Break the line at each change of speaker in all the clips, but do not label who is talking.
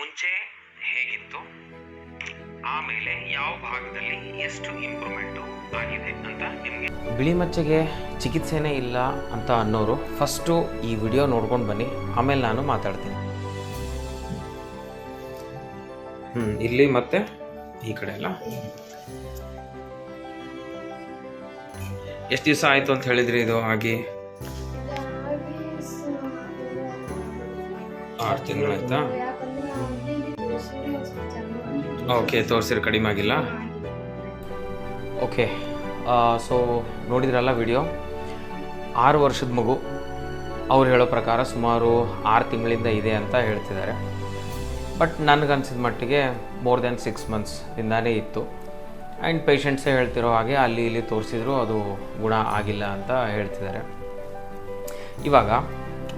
ಮುಂಚೆ ಹೇಗಿತ್ತು, ಆಮೇಲೆ ಯಾವ ಭಾಗದಲ್ಲಿ ಎಷ್ಟು ಇಂಪ್ರೂವ್ಮೆಂಟು ಆಗಿದೆ ಅಂತ ನಿಮಗೆ.
ಬಿಳಿ ಮಚ್ಚೆಗೆ ಚಿಕಿತ್ಸೆನೇ ಇಲ್ಲ ಅಂತ ಅನ್ನೋರು ಫಸ್ಟು ಈ ವಿಡಿಯೋ ನೋಡ್ಕೊಂಡು ಬನ್ನಿ, ಆಮೇಲೆ ನಾನು ಮಾತಾಡ್ತೀನಿ. ಇಲ್ಲಿ ಮತ್ತೆ ಈ ಕಡೆ ಎಲ್ಲ ಎಷ್ಟು ದಿವಸ ಆಯಿತು ಅಂತ ಹೇಳಿದ್ರಿ ಇದು ಆಗಿ? 6 ತಿಂಗಳಾಯ್ತಾ? ಓಕೆ, ತೋರಿಸಿದ್ರೆ ಕಡಿಮೆ ಆಗಿಲ್ಲ. ಓಕೆ, ಸೊ ನೋಡಿದ್ರಲ್ಲ ವಿಡಿಯೋ. 6 ವರ್ಷದ ಮಗು, ಅವ್ರು ಹೇಳೋ ಪ್ರಕಾರ ಸುಮಾರು 6 ತಿಂಗಳಿಂದ ಇದೆ ಅಂತ ಹೇಳ್ತಿದ್ದಾರೆ. ಬಟ್ ನನಗನ್ಸಿದ ಮಟ್ಟಿಗೆ ಮೋರ್ ದೆನ್ 6 ಮಂತ್ಸ್ದಿಂದಾನೇ ಇತ್ತು. ಆ್ಯಂಡ್ ಪೇಷಂಟ್ಸೇ ಹೇಳ್ತಿರೋ ಹಾಗೆ ಅಲ್ಲಿ ಇಲ್ಲಿ ತೋರಿಸಿದ್ರು ಅದು ಗುಣ ಆಗಿಲ್ಲ ಅಂತ ಹೇಳ್ತಿದ್ದಾರೆ. ಇವಾಗ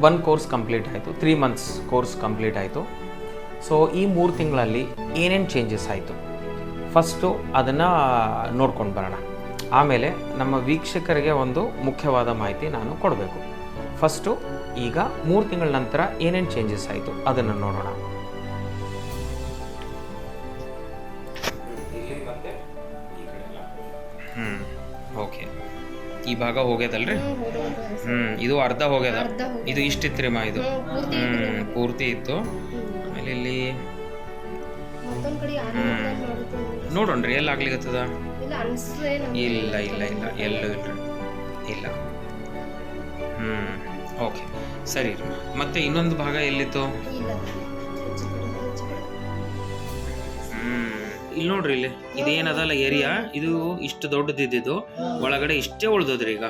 1 ಕೋರ್ಸ್ ಕಂಪ್ಲೀಟ್ ಆಯಿತು, 3 ಮಂತ್ಸ್ ಕೋರ್ಸ್ ಕಂಪ್ಲೀಟ್ ಆಯಿತು. ಸೊ ಈ 3 ತಿಂಗಳಲ್ಲಿ ಏನೇನು ಚೇಂಜಸ್ ಆಯಿತು ಫಸ್ಟು ಅದನ್ನು ನೋಡ್ಕೊಂಡು ಬರೋಣ. ಆಮೇಲೆ ನಮ್ಮ ವೀಕ್ಷಕರಿಗೆ ಒಂದು ಮುಖ್ಯವಾದ ಮಾಹಿತಿ ನಾನು ಕೊಡಬೇಕು. ಫಸ್ಟು ಈಗ 3 ತಿಂಗಳ ನಂತರ ಏನೇನು ಚೇಂಜಸ್ ಆಯಿತು ಅದನ್ನು ನೋಡೋಣ. ಓಕೆ, ಈ ಭಾಗ ಹೋಗ್ಯದಲ್ರಿ? ಇದು ಅರ್ಧ ಹೋಗ್ಯದ. ಇದು ಇಷ್ಟಿತ್ರಿ ಮಾ, ಇದು ಪೂರ್ತಿ ಇತ್ತು. ಆಮೇಲೆ ಇಲ್ಲಿ ನೋಡೋಣ್ರಿ ಎಲ್ಲ ಆಗ್ಲಿಕ್ಕತ್ತದ? ಇಲ್ಲ ಇಲ್ಲ ಇಲ್ಲ, ಎಲ್ಲೂ ಇಲ್ರಿ, ಇಲ್ಲ. ಓಕೆ, ಸರಿ ರೀ. ಮತ್ತೆ ಇನ್ನೊಂದು ಭಾಗ ಎಲ್ಲಿತ್ತು? ಇಲ್ಲಿ ನೋಡ್ರಿ, ಇಲ್ಲಿ ಇದೇನದಲ್ಲ ಏರಿಯಾ, ಇದು ಇಷ್ಟು ದೊಡ್ಡದಿದ್ದು ಒಳಗಡೆ ಇಷ್ಟೇ ಉಳ್ದೋದ್ರಿ ಈಗ.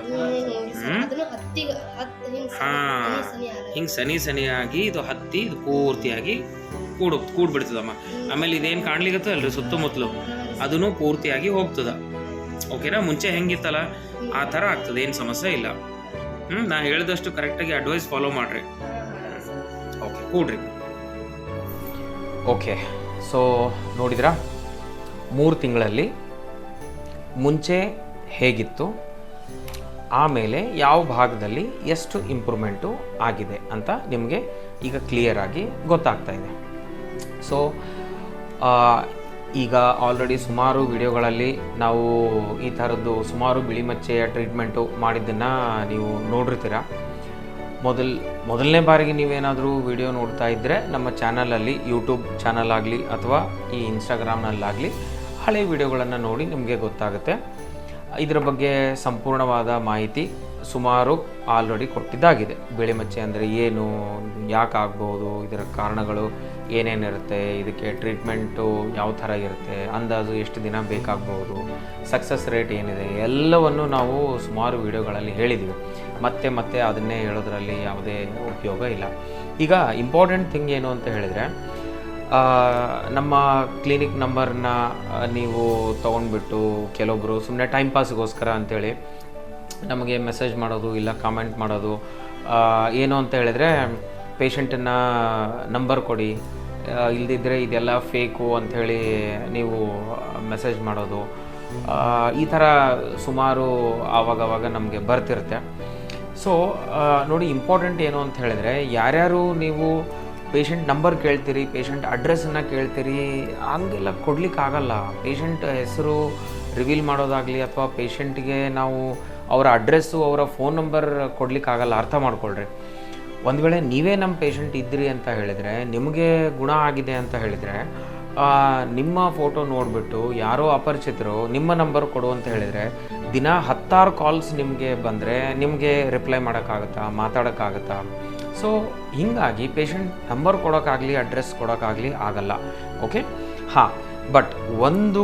ಹಿಂಗೆ ಸನಿಯಾಗಿ ಇದು ಹತ್ತಿ ಇದು ಪೂರ್ತಿಯಾಗಿ ಕೂಡ್ಬಿಡ್ತದಮ್ಮ. ಆಮೇಲೆ ಇದೇನು ಕಾಣ್ಲಿಕ್ಕತ್ತಲ್ರಿ ಸುತ್ತಮುತ್ತಲು, ಅದನ್ನು ಪೂರ್ತಿಯಾಗಿ ಹೋಗ್ತದ. ಓಕೆನಾ? ಮುಂಚೆ ಹೆಂಗಿತ್ತಲ್ಲ ಆ ಥರ ಆಗ್ತದೆ, ಏನು ಸಮಸ್ಯೆ ಇಲ್ಲ. ನಾ ಹೇಳಿದಷ್ಟು ಕರೆಕ್ಟಾಗಿ ಅಡ್ವೈಸ್ ಫಾಲೋ ಮಾಡ್ರಿ. ಓಕೆ, ಕೂಡ್ರಿ. ಓಕೆ, ಸೊ ನೋಡಿದ್ರಾ 3 ತಿಂಗಳಲ್ಲಿ ಮುಂಚೆ ಹೇಗಿತ್ತು, ಆಮೇಲೆ ಯಾವ ಭಾಗದಲ್ಲಿ ಎಷ್ಟು ಇಂಪ್ರೂವ್ಮೆಂಟು ಆಗಿದೆ ಅಂತ ನಿಮಗೆ ಈಗ ಕ್ಲಿಯರಾಗಿ ಗೊತ್ತಾಗ್ತಾ ಇದೆ. ಸೊ ಈಗ ಆಲ್ರೆಡಿ ಸುಮಾರು ವಿಡಿಯೋಗಳಲ್ಲಿ ನಾವು ಈ ಥರದ್ದು ಸುಮಾರು ಬಿಳಿ ಮಚ್ಚೆಯ ಟ್ರೀಟ್ಮೆಂಟು ಮಾಡಿದ್ದನ್ನು ನೀವು ನೋಡಿರ್ತೀರ. ಮೊದಲನೇ ಬಾರಿಗೆ ನೀವೇನಾದರೂ ವಿಡಿಯೋ ನೋಡ್ತಾ ಇದ್ದರೆ ನಮ್ಮ ಚಾನಲಲ್ಲಿ, ಯೂಟ್ಯೂಬ್ ಚಾನಲ್ ಆಗಲಿ ಅಥವಾ ಈ ಇನ್ಸ್ಟಾಗ್ರಾಮ್ನಲ್ಲಾಗಲಿ ಹಳೆ ವಿಡಿಯೋಗಳನ್ನು ನೋಡಿ ನಿಮಗೆ ಗೊತ್ತಾಗುತ್ತೆ. ಇದರ ಬಗ್ಗೆ ಸಂಪೂರ್ಣವಾದ ಮಾಹಿತಿ ಸುಮಾರು ಆಲ್ರೆಡಿ ಕೊಟ್ಟಿದ್ದಾಗಿದೆ. ಬಿಳಿ ಮಚ್ಚೆ ಅಂದರೆ ಏನು, ಯಾಕೆ ಆಗ್ಬೋದು, ಇದರ ಕಾರಣಗಳು ಏನೇನಿರುತ್ತೆ, ಇದಕ್ಕೆ ಟ್ರೀಟ್ಮೆಂಟು ಯಾವ ಥರ ಇರುತ್ತೆ, ಅಂದಾಜು ಎಷ್ಟು ದಿನ ಬೇಕಾಗ್ಬೋದು, ಸಕ್ಸಸ್ ರೇಟ್ ಏನಿದೆ, ಎಲ್ಲವನ್ನು ನಾವು ಸುಮಾರು ವಿಡಿಯೋಗಳಲ್ಲಿ ಹೇಳಿದ್ದೀವಿ. ಮತ್ತೆ ಅದನ್ನೇ ಹೇಳೋದ್ರಲ್ಲಿ ಯಾವುದೇ ಉಪಯೋಗ ಇಲ್ಲ. ಈಗ ಇಂಪಾರ್ಟೆಂಟ್ ಥಿಂಗ್ ಏನು ಅಂತ ಹೇಳಿದರೆ, ನಮ್ಮ ಕ್ಲಿನಿಕ್ ನಂಬರ್ನ ನೀವು ತೊಗೊಂಡ್ಬಿಟ್ಟು ಕೆಲವೊಬ್ಬರು ಸುಮ್ಮನೆ ಟೈಮ್ ಪಾಸ್ಗೋಸ್ಕರ ಅಂಥೇಳಿ ನಮಗೆ ಮೆಸೇಜ್ ಮಾಡೋದು ಇಲ್ಲ ಕಾಮೆಂಟ್ ಮಾಡೋದು. ಏನು ಅಂತ ಹೇಳಿದರೆ, ಪೇಷಂಟನ್ನು ನಂಬರ್ ಕೊಡಿ, ಇಲ್ದಿದ್ದರೆ ಇದೆಲ್ಲ ಫೇಕು ಅಂಥೇಳಿ ನೀವು ಮೆಸೇಜ್ ಮಾಡೋದು, ಈ ಥರ ಸುಮಾರು ಆವಾಗವಾಗ ನಮಗೆ ಬರ್ತಿರುತ್ತೆ. ಸೊ ನೋಡಿ, ಇಂಪಾರ್ಟೆಂಟ್ ಏನು ಅಂತ ಹೇಳಿದರೆ, ಯಾರ್ಯಾರು ನೀವು ಪೇಷಂಟ್ ನಂಬರ್ ಕೇಳ್ತೀರಿ, ಪೇಷಂಟ್ ಅಡ್ರೆಸ್ಸನ್ನು ಕೇಳ್ತೀರಿ, ಹಂಗೆಲ್ಲ ಕೊಡಲಿಕ್ಕಾಗಲ್ಲ. ಪೇಷಂಟ್ ಹೆಸರು ರಿವೀಲ್ ಮಾಡೋದಾಗಲಿ ಅಥವಾ ಪೇಷಂಟ್ಗೆ ನಾವು ಅವರ ಅಡ್ರೆಸ್ಸು ಅವರ ಫೋನ್ ನಂಬರ್ ಕೊಡಲಿಕ್ಕಾಗಲ್ಲ. ಅರ್ಥ ಮಾಡ್ಕೊಳ್ರಿ. ಒಂದು ವೇಳೆ ನೀವೇ ನಮ್ಮ ಪೇಷಂಟ್ ಇದ್ದಿರಿ ಅಂತ ಹೇಳಿದರೆ, ನಿಮಗೆ ಗುಣ ಆಗಿದೆ ಅಂತ ಹೇಳಿದರೆ, ನಿಮ್ಮ ಫೋಟೋ ನೋಡಿಬಿಟ್ಟು ಯಾರೋ ಅಪರಿಚಿತರು ನಿಮ್ಮ ನಂಬರ್ ಕೊಡು ಅಂತ ಹೇಳಿದರೆ, ದಿನ 10 ಕಾಲ್ಸ್ ನಿಮಗೆ ಬಂದರೆ ನಿಮಗೆ ರಿಪ್ಲೈ ಮಾಡೋಕ್ಕಾಗುತ್ತಾ, ಮಾತಾಡೋಕ್ಕಾಗುತ್ತಾ? ಸೊ ಹೀಗಾಗಿ ಪೇಷಂಟ್ ನಂಬರ್ ಕೊಡೋಕ್ಕಾಗಲಿ ಅಡ್ರೆಸ್ ಕೊಡೋಕ್ಕಾಗಲಿ ಆಗಲ್ಲ. ಓಕೆ, ಹಾಂ. ಬಟ್ ಒಂದು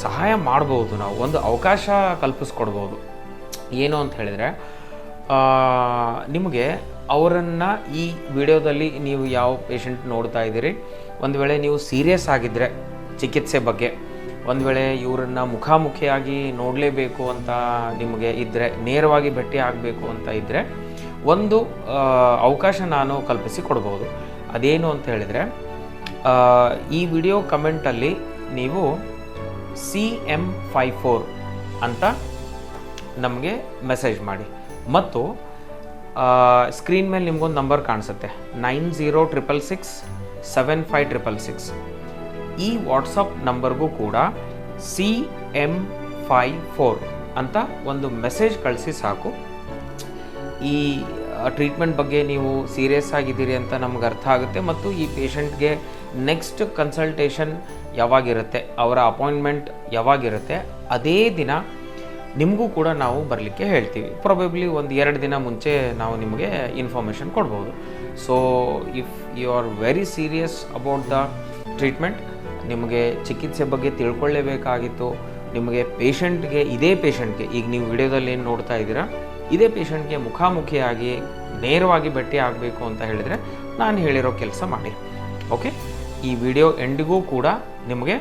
ಸಹಾಯ ಮಾಡ್ಬೋದು, ನಾವು ಒಂದು ಅವಕಾಶ ಕಲ್ಪಿಸ್ಕೊಡ್ಬೋದು. ಏನು ಅಂತ ಹೇಳಿದರೆ, ನಿಮಗೆ ಅವರನ್ನು ಈ ವಿಡಿಯೋದಲ್ಲಿ ನೀವು ಯಾವ ಪೇಷಂಟ್ ನೋಡ್ತಾ ಇದ್ದೀರಿ, ಒಂದು ವೇಳೆ ನೀವು ಸೀರಿಯಸ್ ಆಗಿದ್ದರೆ ಚಿಕಿತ್ಸೆ ಬಗ್ಗೆ, ಒಂದು ವೇಳೆ ಇವರನ್ನು ಮುಖಾಮುಖಿಯಾಗಿ ನೋಡಲೇಬೇಕು ಅಂತ ನಿಮಗೆ ಇದ್ದರೆ, ನೇರವಾಗಿ ಭೇಟಿ ಆಗಬೇಕು ಅಂತ ಇದ್ದರೆ, ಒಂದು ಅವಕಾಶ ನಾನು ಕಲ್ಪಿಸಿ ಕೊಡ್ಬೋದು. ಅದೇನು ಅಂತ ಹೇಳಿದರೆ, ಈ ವಿಡಿಯೋ ಕಮೆಂಟಲ್ಲಿ ನೀವು CM54 ಅಂತ ನಮಗೆ ಮೆಸೇಜ್ ಮಾಡಿ. ಮತ್ತು ಸ್ಕ್ರೀನ್ ಮೇಲೆ ನಿಮಗೊಂದು ನಂಬರ್ ಕಾಣಿಸುತ್ತೆ, 9066 7566. ಈ ವಾಟ್ಸಪ್ ನಂಬರ್ಗೂ ಕೂಡ CM54 ಅಂತ ಒಂದು ಮೆಸೇಜ್ ಕಳಿಸಿ ಸಾಕು. ಈ ಟ್ರೀಟ್ಮೆಂಟ್ ಬಗ್ಗೆ ನೀವು ಸೀರಿಯಸ್ ಆಗಿದ್ದೀರಿ ಅಂತ ನಮ್ಗೆ ಅರ್ಥ ಆಗುತ್ತೆ, ಮತ್ತು ಈ ಪೇಷಂಟ್ಗೆ ನೆಕ್ಸ್ಟ್ ಕನ್ಸಲ್ಟೇಷನ್ ಯಾವಾಗಿರುತ್ತೆ, ಅವರ ಅಪಾಯಿಂಟ್ಮೆಂಟ್ ಯಾವಾಗಿರುತ್ತೆ ಅದೇ ದಿನ ನಿಮಗೂ ಕೂಡ ನಾವು ಬರಲಿಕ್ಕೆ ಹೇಳ್ತೀವಿ. ಪ್ರೊಬೆಬ್ಲಿ ಒಂದು 2 ದಿನ ಮುಂಚೆ ನಾವು ನಿಮಗೆ ಇನ್ಫಾರ್ಮೇಷನ್ ಕೊಡ್ಬೋದು. So if you are very serious about the treatment, ನಿಮಗೆ ಚಿಕಿತ್ಸೆ ಬಗ್ಗೆ ತಿಳ್ಕೊಳ್ಳೇಬೇಕಾಗಿತ್ತು, ನಿಮಗೆ ಇದೇ ಪೇಷಂಟ್ಗೆ ಈಗ ನೀವು ವಿಡಿಯೋದಲ್ಲಿ ಏನು ನೋಡ್ತಾ ಇದ್ದೀರಾ, ಇದೇ ಪೇಷಂಟ್ಗೆ ಮುಖಾಮುಖಿಯಾಗಿ ನೇರವಾಗಿ ಭೇಟಿ ಆಗಬೇಕು ಅಂತ ಹೇಳಿದರೆ ನಾನು ಹೇಳಿರೋ ಕೆಲಸ ಮಾಡಿ. ಓಕೆ, ಈ ವಿಡಿಯೋ ಎಂಡಿಗೂ ಕೂಡ ನಿಮಗೆ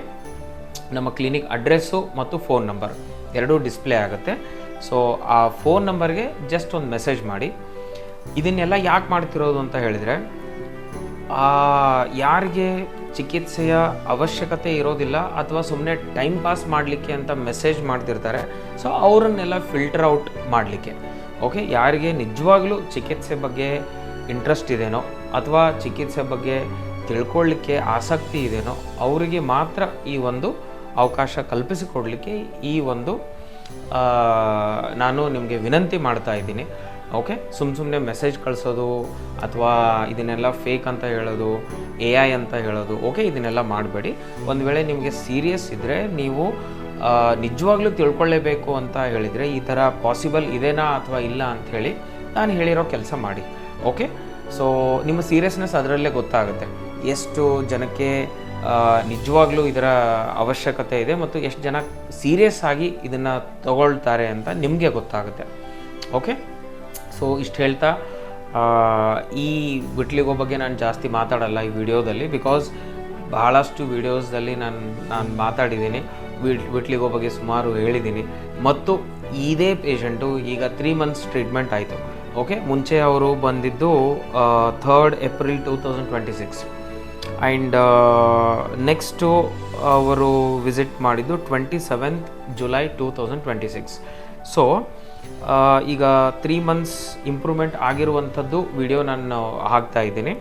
ನಮ್ಮ ಕ್ಲಿನಿಕ್ ಅಡ್ರೆಸ್ಸು ಮತ್ತು ಫೋನ್ ನಂಬರ್ ಎರಡೂ ಡಿಸ್ಪ್ಲೇ ಆಗುತ್ತೆ. ಸೊ ಆ ಫೋನ್ ನಂಬರ್ಗೆ ಜಸ್ಟ್ ಒಂದು ಮೆಸೇಜ್ ಮಾಡಿ. ಇದನ್ನೆಲ್ಲ ಯಾಕೆ ಮಾಡ್ತಿರೋದು ಅಂತ ಹೇಳಿದರೆ, ಯಾರಿಗೆ ಚಿಕಿತ್ಸೆಯ ಅವಶ್ಯಕತೆ ಇರೋದಿಲ್ಲ ಅಥವಾ ಸುಮ್ಮನೆ ಟೈಮ್ ಪಾಸ್ ಮಾಡಲಿಕ್ಕೆ ಅಂತ ಮೆಸೇಜ್ ಮಾಡ್ತಿರ್ತಾರೆ, ಸೊ ಅವರನ್ನೆಲ್ಲ ಫಿಲ್ಟರ್ ಔಟ್ ಮಾಡಲಿಕ್ಕೆ. ಓಕೆ, ಯಾರಿಗೆ ನಿಜವಾಗ್ಲೂ ಚಿಕಿತ್ಸೆ ಬಗ್ಗೆ ಇಂಟ್ರೆಸ್ಟ್ ಇದೆನೋ ಅಥವಾ ಚಿಕಿತ್ಸೆ ಬಗ್ಗೆ ತಿಳ್ಕೊಳ್ಳಿಕ್ಕೆ ಆಸಕ್ತಿ ಇದೆನೋ ಅವರಿಗೆ ಮಾತ್ರ ಈ ಒಂದು ಅವಕಾಶ ಕಲ್ಪಿಸಿಕೊಡಲಿಕ್ಕೆ ಈ ಒಂದು ನಾನು ನಿಮಗೆ ವಿನಂತಿ ಮಾಡ್ತಾ ಇದ್ದೀನಿ. ಓಕೆ, ಸುಮ್ಮನೆ ಮೆಸೇಜ್ ಕಳಿಸೋದು ಅಥವಾ ಇದನ್ನೆಲ್ಲ ಫೇಕ್ ಅಂತ ಹೇಳೋದು, AI ಅಂತ ಹೇಳೋದು, ಓಕೆ, ಇದನ್ನೆಲ್ಲ ಮಾಡಬೇಡಿ. ಒಂದು ವೇಳೆ ನಿಮಗೆ ಸೀರಿಯಸ್ ಇದ್ದರೆ, ನೀವು ನಿಜವಾಗ್ಲೂ ತಿಳ್ಕೊಳ್ಳೇಬೇಕು ಅಂತ ಹೇಳಿದರೆ, ಈ ಥರ ಪಾಸಿಬಲ್ ಇದೆನಾ ಅಥವಾ ಇಲ್ಲ ಅಂಥೇಳಿ ನಾನು ಹೇಳಿರೋ ಕೆಲಸ ಮಾಡಿ. ಓಕೆ, ಸೊ ನಿಮ್ಮ ಸೀರಿಯಸ್ನೆಸ್ ಅದರಲ್ಲೇ ಗೊತ್ತಾಗುತ್ತೆ, ಎಷ್ಟು ಜನಕ್ಕೆ ನಿಜವಾಗ್ಲೂ ಇದರ ಅವಶ್ಯಕತೆ ಇದೆ ಮತ್ತು ಎಷ್ಟು ಜನ ಸೀರಿಯಸ್ ಆಗಿ ಇದನ್ನು ತಗೊಳ್ತಾರೆ ಅಂತ ನಿಮಗೆ ಗೊತ್ತಾಗುತ್ತೆ. ಓಕೆ, ಸೊ ಇಷ್ಟು ಹೇಳ್ತಾ ಈ ವಿಟ್ಲಿಗೋ ಬಗ್ಗೆ ನಾನು ಜಾಸ್ತಿ ಮಾತಾಡಲ್ಲ ಈ ವಿಡಿಯೋದಲ್ಲಿ, ಬಿಕಾಸ್ ಬಹಳಷ್ಟು ವಿಡಿಯೋಸ್ದಲ್ಲಿ ನಾನು ಮಾತಾಡಿದ್ದೀನಿ, ವಿಟ್ಲಿಗೋ ಬಗ್ಗೆ ಸುಮಾರು ಹೇಳಿದ್ದೀನಿ. ಮತ್ತು ಇದೇ ಪೇಷಂಟು ಈಗ 3 months ಟ್ರೀಟ್ಮೆಂಟ್ ಆಯಿತು. ಓಕೆ, ಮುಂಚೆ ಅವರು ಬಂದಿದ್ದು 3rd April 2026 ಆ್ಯಂಡ್ ನೆಕ್ಸ್ಟು ಅವರು ವಿಸಿಟ್ ಮಾಡಿದ್ದು 27th July 2026. ಸೊ ಈಗ 3 months ಇಂಪ್ರೂವ್ಮೆಂಟ್ ಆಗಿರುವಂಥದ್ದು ವಿಡಿಯೋ ನಾನು ಹಾಕ್ತಾ ಇದ್ದೀನಿ.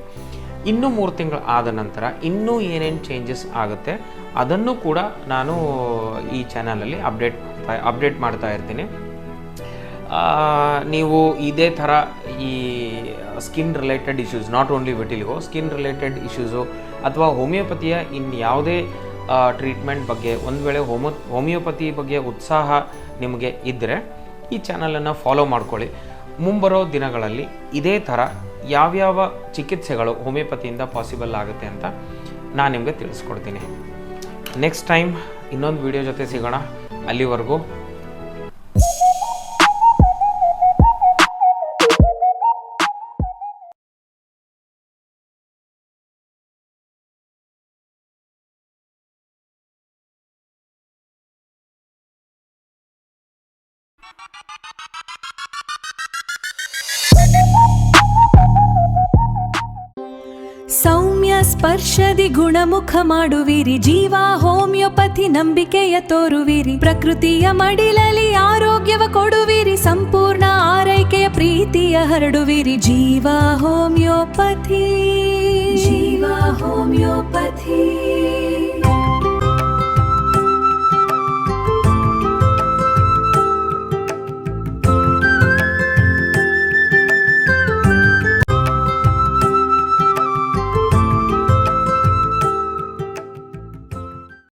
ಇನ್ನೂ 3 ತಿಂಗಳು ಆದ ನಂತರ ಇನ್ನೂ ಏನೇನು ಚೇಂಜಸ್ ಆಗುತ್ತೆ ಅದನ್ನು ಕೂಡ ನಾನು ಈ ಚಾನಲಲ್ಲಿ ಅಪ್ಡೇಟ್ ಮಾಡ್ತಾ ಇರ್ತೀನಿ. ನೀವು ಇದೇ ಥರ ಈ skin related issues, not only vitiligo, skin related issues ಅಥವಾ ಹೋಮಿಯೋಪತಿಯ ಇನ್ಯಾವುದೇ ಟ್ರೀಟ್ಮೆಂಟ್ ಬಗ್ಗೆ ಒಂದು ವೇಳೆ ಹೋಮಿಯೋಪತಿ ಬಗ್ಗೆ ಉತ್ಸಾಹ ನಿಮಗೆ ಇದ್ದರೆ ಈ ಚಾನಲನ್ನು ಫಾಲೋ ಮಾಡ್ಕೊಳ್ಳಿ. ಮುಂಬರೋ ದಿನಗಳಲ್ಲಿ ಇದೇ ಥರ ಯಾವ್ಯಾವ ಚಿಕಿತ್ಸೆಗಳು ಹೋಮಿಯೋಪತಿಯಿಂದ ಪಾಸಿಬಲ್ ಆಗುತ್ತೆ ಅಂತ ನಾನು ನಿಮಗೆ ತಿಳಿಸ್ಕೊಡ್ತೀನಿ. ನೆಕ್ಸ್ಟ್ ಟೈಮ್ ಇನ್ನೊಂದು ವಿಡಿಯೋ ಜೊತೆ ಸಿಗೋಣ. ಅಲ್ಲಿವರೆಗೂ
ಸೌಮ್ಯ ಸ್ಪರ್ಶದಿ ಗುಣಮುಖ ಮಾಡುವಿರಿ, ಜೀವ ಹೋಮಿಯೋಪತಿ ನಂಬಿಕೆಯ ತೋರುವಿರಿ, ಪ್ರಕೃತಿಯ ಮಡಿಲಲ್ಲಿ ಆರೋಗ್ಯವ ಕೊಡುವಿರಿ, ಸಂಪೂರ್ಣ ಆರೈಕೆಯ ಪ್ರೀತಿಯ ಹರಡುವಿರಿ. ಜೀವ ಹೋಮಿಯೋಪತಿ, ಜೀವ ಹೋಮಿಯೋಪತಿ.